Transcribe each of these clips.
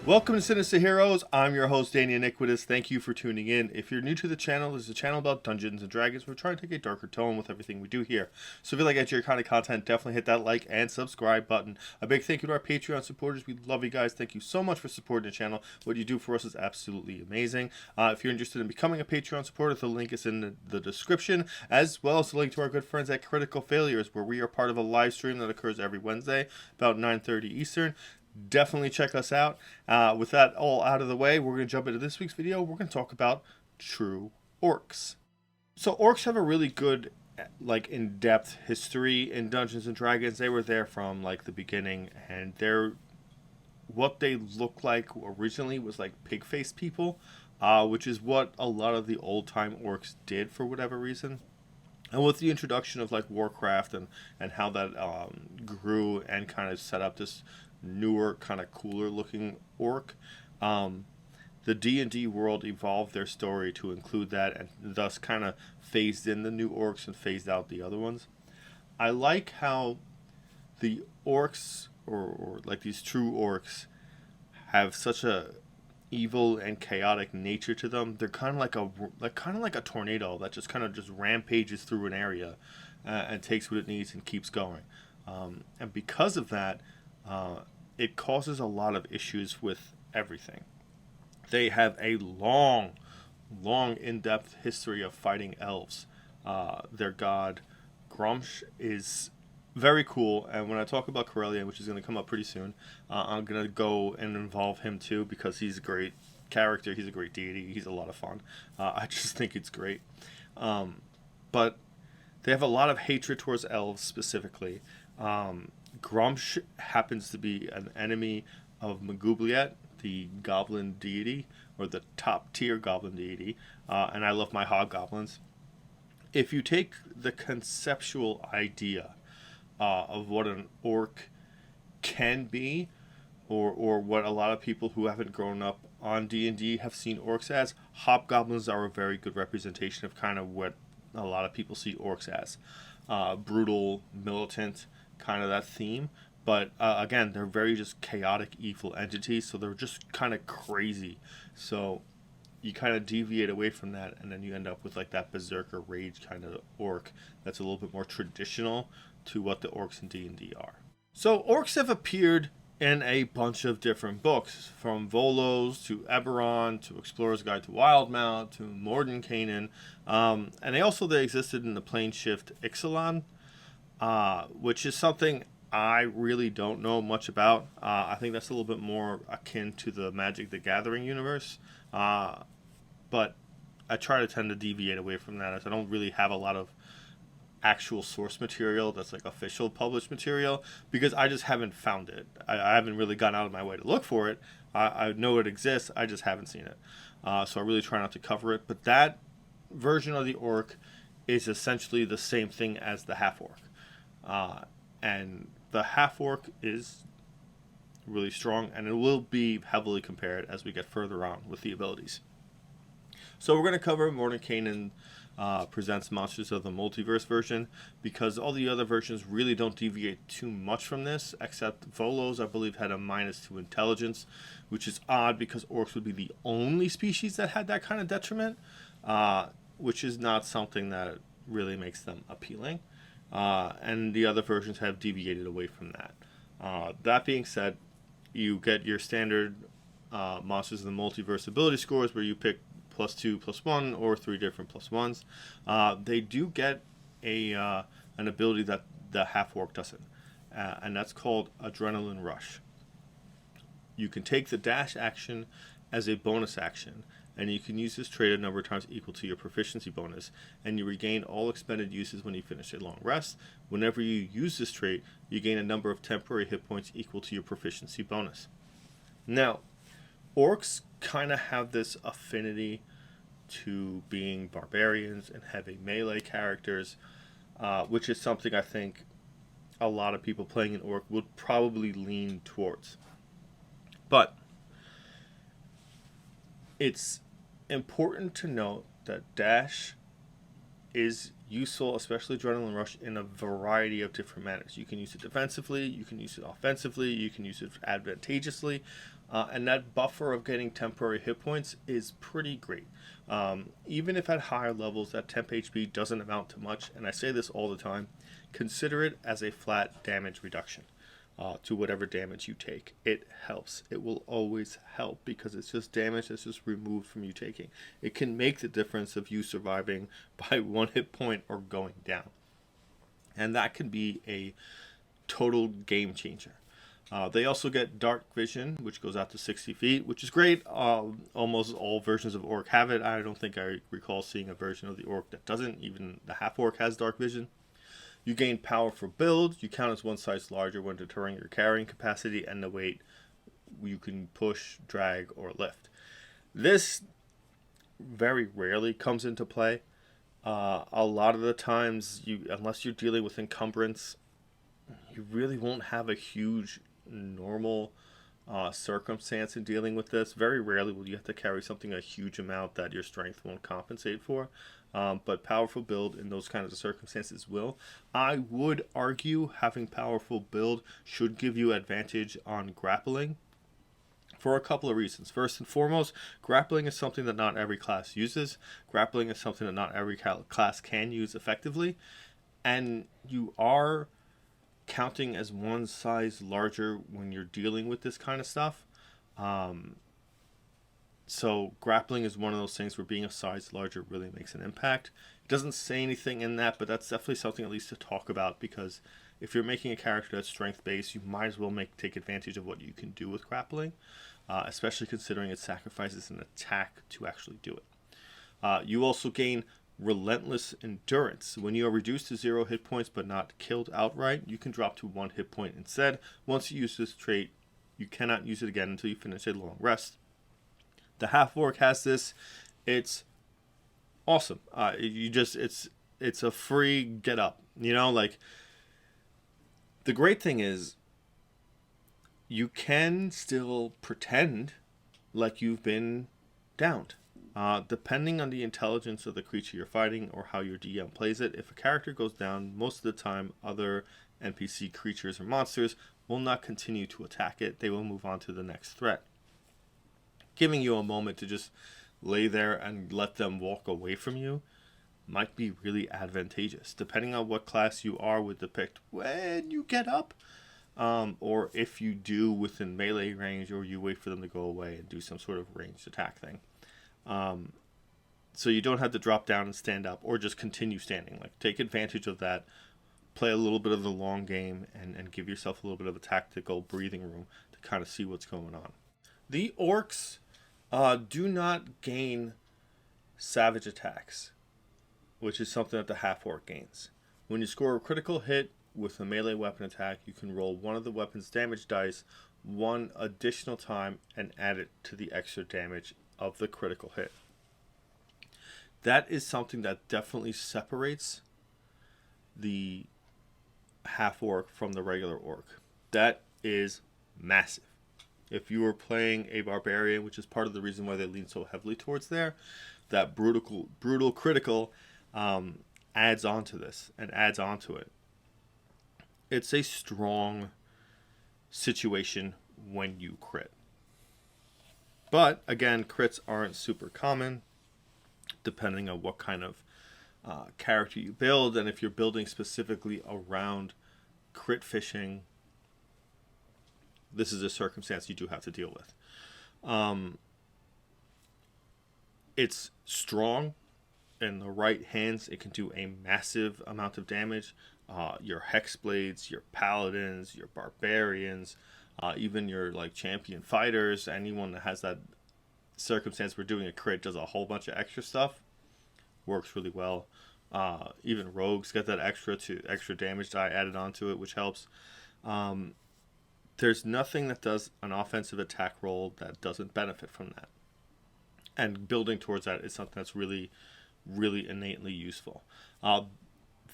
Welcome to Sinister Heroes. I'm your host, Danny Iniquitous. Thank you for tuning in. If you're new to the channel, this is a channel about Dungeons and Dragons. We're trying to take a darker tone with everything we do here. So if you like your kind of content, definitely hit that like and subscribe button. A big thank you to our Patreon supporters. We love you guys. Thank you so much for supporting the channel. What you do for us is absolutely amazing. If you're interested in becoming a Patreon supporter, the link is in the description, as well as the link to our good friends at Critical Failures, where we are part of a live stream that occurs every Wednesday, about 9:30 Eastern. Definitely check us out. With that all out of the way, we're going to jump into this week's video. We're going to talk about true orcs. So orcs have a really good, like, in-depth history in Dungeons and Dragons. They were there from like the beginning, and what they look like originally was like pig-faced people, which is what a lot of the old-time orcs did for whatever reason. And with the introduction of like warcraft and how that grew and kind of set up this newer, kind of cooler looking orc, the D&D world evolved their story to include that, and thus kind of phased in the new orcs and phased out the other ones. I like how the orcs, or like these true orcs, have such a evil and chaotic nature to them. They're kind of like a tornado that just kind of just rampages through an area and takes what it needs and keeps going. And because of that, it causes a lot of issues with everything. They have a long, in-depth history of fighting elves. Their god, Grumsh, is very cool, and when I talk about Corellian, which is going to come up pretty soon, I'm going to go and involve him too, because he's a great character, he's a great deity, he's a lot of fun. I just think it's great. But they have a lot of hatred towards elves specifically. Grumsh happens to be an enemy of Magubliet, the goblin deity, or the top tier goblin deity, and I love my hobgoblins. If you take the conceptual idea of what an orc can be, or what a lot of people who haven't grown up on D&D have seen orcs as, hobgoblins are a very good representation of kind of what a lot of people see orcs as. Brutal, militant, kind of that theme. But again, they're very just chaotic, evil entities, so they're just kind of crazy. So you kind of deviate away from that, and then you end up with like that berserker rage kind of orc that's a little bit more traditional to what the orcs in D&D are. So orcs have appeared in a bunch of different books, from Volos to Aberrant to Explorer's Guide to Wildmount to Mordenkainen, and they existed in the plane shift Ixalan, which is something I really don't know much about. I think that's a little bit more akin to the Magic the Gathering universe, but I try to tend to deviate away from that, as I don't really have a lot of actual source material that's like official published material, because I just haven't found it. I haven't really gone out of my way to look for it. I know it exists, I just haven't seen it. So I really try not to cover it. But that version of the orc is essentially the same thing as the half-orc. And the half-orc is really strong, and it will be heavily compared as we get further on with the abilities. So we're going to cover Mordenkainen presents Monsters of the Multiverse version, because all the other versions really don't deviate too much from this, except Volos, I believe, had a -2 intelligence, which is odd because orcs would be the only species that had that kind of detriment, which is not something that really makes them appealing. And the other versions have deviated away from that. That being said, you get your standard Monsters of the Multiverse ability scores, where you pick +2, +1, or 3 different +1s. They do get an ability that the half-orc doesn't, and that's called Adrenaline Rush. You can take the dash action as a bonus action, and you can use this trait a number of times equal to your proficiency bonus, and you regain all expended uses when you finish a long rest. Whenever you use this trait, you gain a number of temporary hit points equal to your proficiency bonus. Now, orcs kind of have this affinity to being barbarians and heavy melee characters, which is something I think a lot of people playing an orc would probably lean towards. But it's important to note that dash is useful, especially Adrenaline Rush, in a variety of different manners. You can use it defensively, you can use it offensively, you can use it advantageously, and that buffer of getting temporary hit points is pretty great. Even if at higher levels that temp HP doesn't amount to much, and I say this all the time, consider it as a flat damage reduction. To whatever damage you take. It helps. It will always help because it's just damage that's just removed from you taking. It can make the difference of you surviving by 1 hit point or going down. And that can be a total game changer. They also get dark vision, which goes out to 60 feet, which is great. Almost all versions of Orc have it. I don't think I recall seeing a version of the Orc that doesn't. Even the half-Orc has dark vision. You gain powerful build. You count as one size larger when deterring your carrying capacity and the weight you can push, drag, or lift. This very rarely comes into play. A lot of the times, unless you're dealing with encumbrance, you really won't have a huge normal circumstance in dealing with this. Very rarely will you have to carry something a huge amount that your strength won't compensate for. But powerful build in those kinds of circumstances will. I would argue having powerful build should give you advantage on grappling for a couple of reasons. First and foremost, grappling is something that not every class uses. Grappling is something that not every class can use effectively. And you are counting as one size larger when you're dealing with this kind of stuff. So grappling is one of those things where being a size larger really makes an impact. It doesn't say anything in that, but that's definitely something at least to talk about, because if you're making a character that's strength based, you might as well take advantage of what you can do with grappling, especially considering it sacrifices an attack to actually do it. You also gain relentless endurance. When you are reduced to 0 hit points but not killed outright, you can drop to 1 hit point instead. Once you use this trait, you cannot use it again until you finish a long rest. The half-orc has this. It's awesome. It's a free get up. Like, the great thing is you can still pretend like you've been downed. Depending on the intelligence of the creature you're fighting or how your DM plays it, if a character goes down, most of the time other NPC creatures or monsters will not continue to attack it. They will move on to the next threat. Giving you a moment to just lay there and let them walk away from you might be really advantageous. Depending on what class you are, would depict when you get up, or if you do within melee range, or you wait for them to go away and do some sort of ranged attack thing. So you don't have to drop down and stand up, or just continue standing. Like, take advantage of that, play a little bit of the long game, and give yourself a little bit of a tactical breathing room to kind of see what's going on. The orcs do not gain savage attacks, which is something that the half-orc gains. When you score a critical hit with a melee weapon attack, you can roll one of the weapon's damage dice one additional time and add it to the extra damage of the critical hit. That is something that definitely separates the half-orc from the regular orc. That is massive. If you were playing a barbarian, which is part of the reason why they lean so heavily towards there, that brutal critical adds on to this and adds on to it. It's a strong situation when you crit. But again, crits aren't super common, depending on what kind of character you build, and if you're building specifically around crit fishing, this is a circumstance you do have to deal with. It's strong. In the right hands, it can do a massive amount of damage. Your hexblades, your paladins, your barbarians, even your champion fighters, anyone that has that circumstance where doing a crit does a whole bunch of extra stuff, works really well. Even rogues get that extra damage die added onto it, which helps. There's nothing that does an offensive attack roll that doesn't benefit from that. And building towards that is something that's really, really innately useful.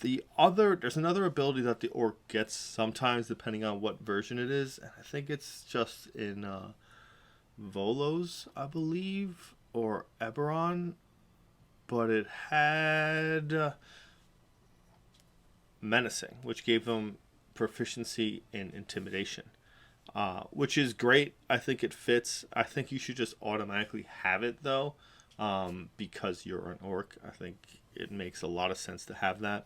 There's another ability that the orc gets sometimes, depending on what version it is. And I think it's just in Volos, I believe, or Aberrant. but it had menacing, which gave them proficiency in intimidation, which is great. I think it fits. I think you should just automatically have it, though, because you're an orc. I think it makes a lot of sense to have that.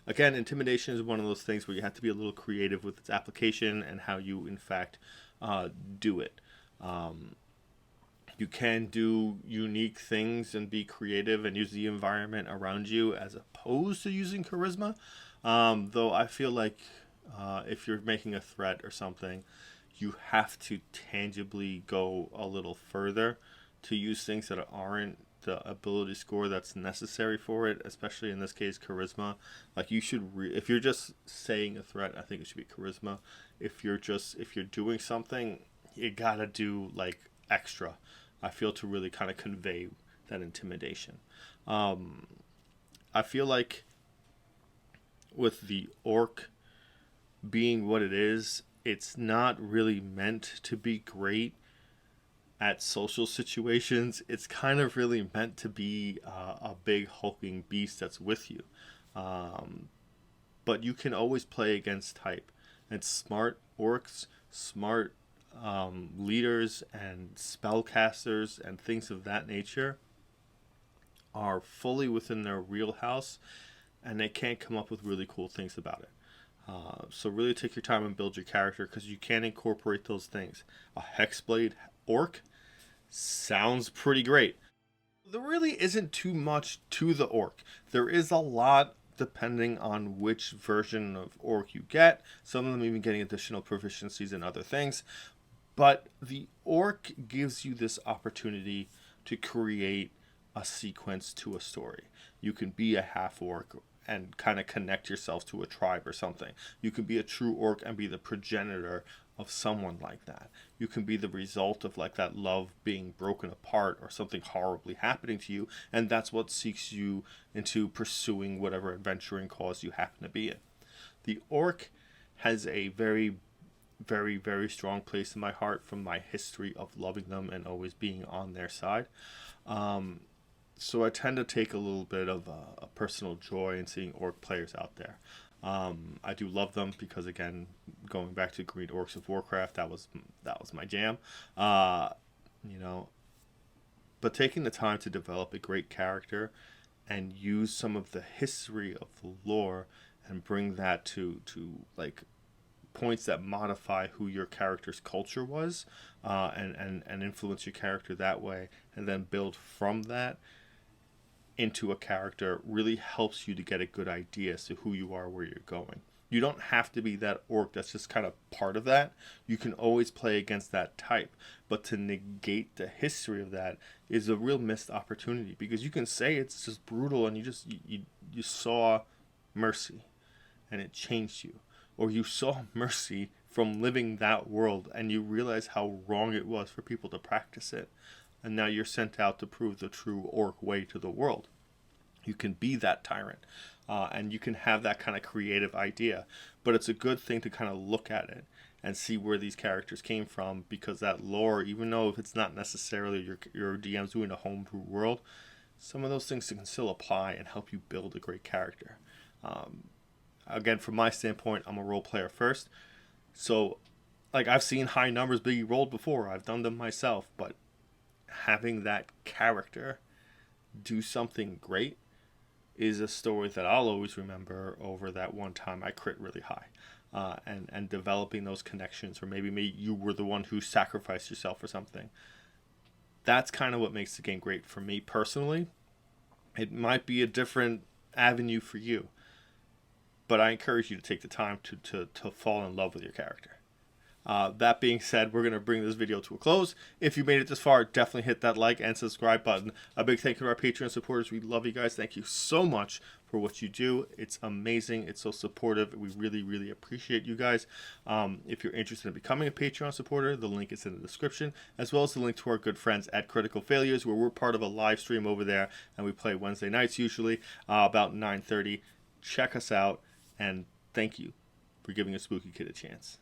Again, intimidation is one of those things where you have to be a little creative with its application and how you, in fact, do it. You can do unique things and be creative and use the environment around you as opposed to using charisma. Though I feel like if you're making a threat or something, you have to tangibly go a little further to use things that aren't the ability score that's necessary for it, especially in this case charisma. Like you should if you're just saying a threat, I think it should be charisma. If you're doing something, you gotta do like extra, I feel, to really kind of convey that intimidation. I feel like with the orc being what it is, it's not really meant to be great at social situations. It's kind of really meant to be a big hulking beast that's with you. But you can always play against type. And smart orcs, smart leaders and spellcasters and things of that nature are fully within their wheelhouse, and they can't come up with really cool things about it. So really take your time and build your character, because you can incorporate those things. A hexblade orc sounds pretty great. There really isn't too much to the orc. There is a lot depending on which version of orc you get. Some of them even getting additional proficiencies in other things. But the orc gives you this opportunity to create a sequence to a story. You can be a half orc and kind of connect yourself to a tribe or something. You can be a true orc and be the progenitor of someone like that. You can be the result of like that love being broken apart or something horribly happening to you, and that's what seeks you into pursuing whatever adventuring cause you happen to be in. The orc has a very, very, very strong place in my heart from my history of loving them and always being on their side. So I tend to take a little bit of a personal joy in seeing orc players out there. I do love them because, again, going back to Green Orcs of Warcraft, that was my jam. But taking the time to develop a great character and use some of the history of the lore and bring that to like points that modify who your character's culture was, and influence your character that way, and then build from that into a character, really helps you to get a good idea as to who you are, where you're going. You don't have to be that orc that's just kind of part of that. You can always play against that type, but to negate the history of that is a real missed opportunity, because you can say it's just brutal and you saw mercy and it changed you, or you saw mercy from living that world and you realize how wrong it was for people to practice it, and now you're sent out to prove the true orc way to the world. You can be that tyrant, and you can have that kind of creative idea, but it's a good thing to kind of look at it and see where these characters came from, because that lore, even though if it's not necessarily your DM's doing a homebrew world, some of those things can still apply and help you build a great character. Again, from my standpoint, I'm a role player first, so like I've seen high numbers being rolled before. I've done them myself, but having that character do something great is a story that I'll always remember over that one time I crit really high, and developing those connections, or maybe you were the one who sacrificed yourself for something. That's kind of what makes the game great for me personally. It might be a different avenue for you, but I encourage you to take the time to fall in love with your character. That being said, we're going to bring this video to a close. If you made it this far, definitely hit that like and subscribe button. A big thank you to our Patreon supporters. We love you guys. Thank you so much for what you do. It's amazing. It's so supportive. We really, really appreciate you guys. If you're interested in becoming a Patreon supporter, the link is in the description, as well as the link to our good friends at Critical Failures, where we're part of a live stream over there, and we play Wednesday nights usually, about 9:30. Check us out, and thank you for giving a spooky kid a chance.